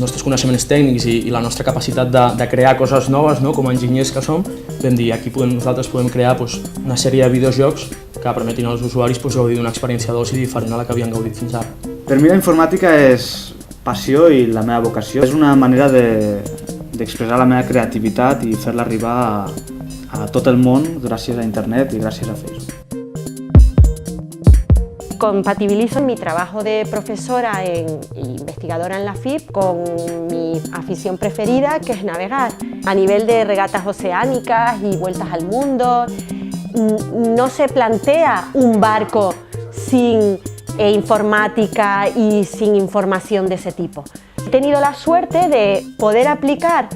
nostres coneixements tècnics i la nostra capacitat de crear coses noves, com a enginyers que som, vam dir aquí nosaltres podem crear una sèrie de videojocs que permetin als usuaris gaudir d'una experiència d'oci diferent a la que havien gaudit fins ara. Per mi la informàtica és passió i la meva vocació. És una manera d'expressar la meva creativitat i fer-la arribar a tot el món gràcies a internet i gràcies a Facebook. Compatibilizo mi trabajo de profesora e investigadora en la FIP con mi afición preferida, que es navegar. A nivel de regatas oceánicas y vueltas al mundo, no se plantea un barco sin informática y sin información de ese tipo. He tenido la suerte de poder aplicar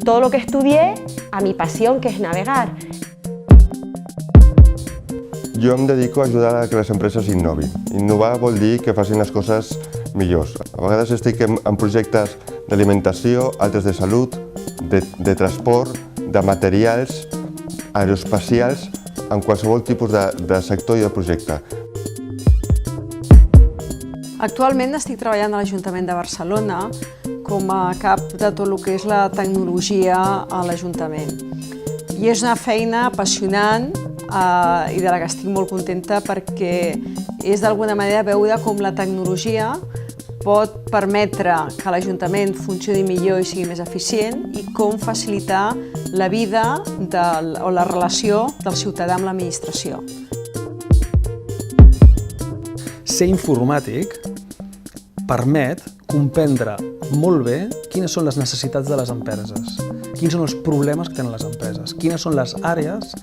todo lo que estudié a mi pasión, que es navegar. Jo em dedico a ajudar a que les empreses innovin. Innovar vol dir que facin les coses millors. A vegades estic en projectes d'alimentació, altres de salut, de transport, de materials, aeroespacials, en qualsevol tipus de sector i de projecte. Actualment estic treballant a l'Ajuntament de Barcelona com a cap de tot el que és la tecnologia a l'Ajuntament. I és una feina apassionant i de la que estic molt contenta perquè és d'alguna manera veure com la tecnologia pot permetre que l'Ajuntament funcioni millor i sigui més eficient i com facilitar la vida o la relació del ciutadà amb l'administració. Ser informàtic permet comprendre molt bé quines són les necessitats de les empreses, quins són els problemes que tenen les empreses, quines són les àrees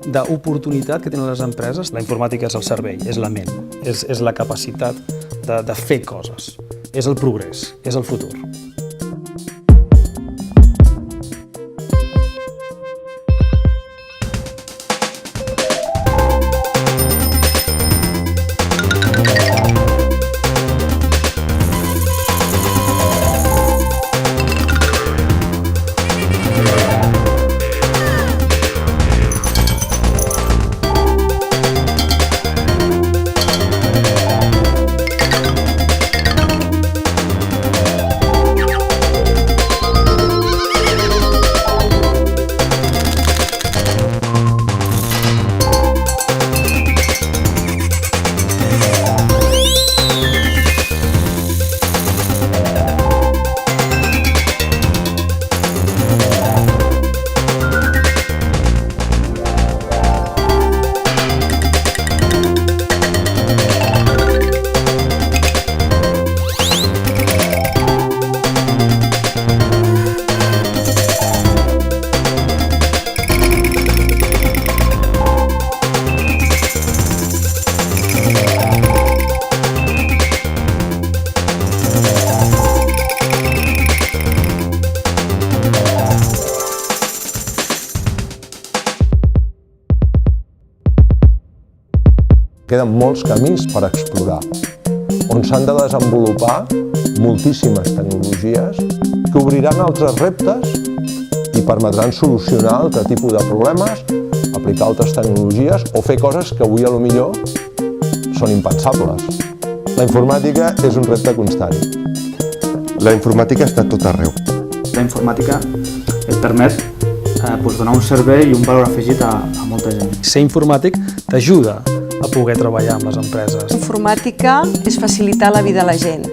d'oportunitat que tenen les empreses. La informàtica és el cervell, és la ment, és la capacitat de fer coses, és el progrés, és el futur. Queden molts camins per explorar, on s'han de desenvolupar moltíssimes tecnologies que obriran altres reptes i permetran solucionar altre tipus de problemes, aplicar altres tecnologies o fer coses que avui potser són impensables. La informàtica és un repte constant. La informàtica està a tot arreu. La informàtica et permet donar un servei i un valor afegit a molta gent. Ser informàtic t'ajuda a poder treballar amb les empreses. La informàtica és facilitar la vida a la gent.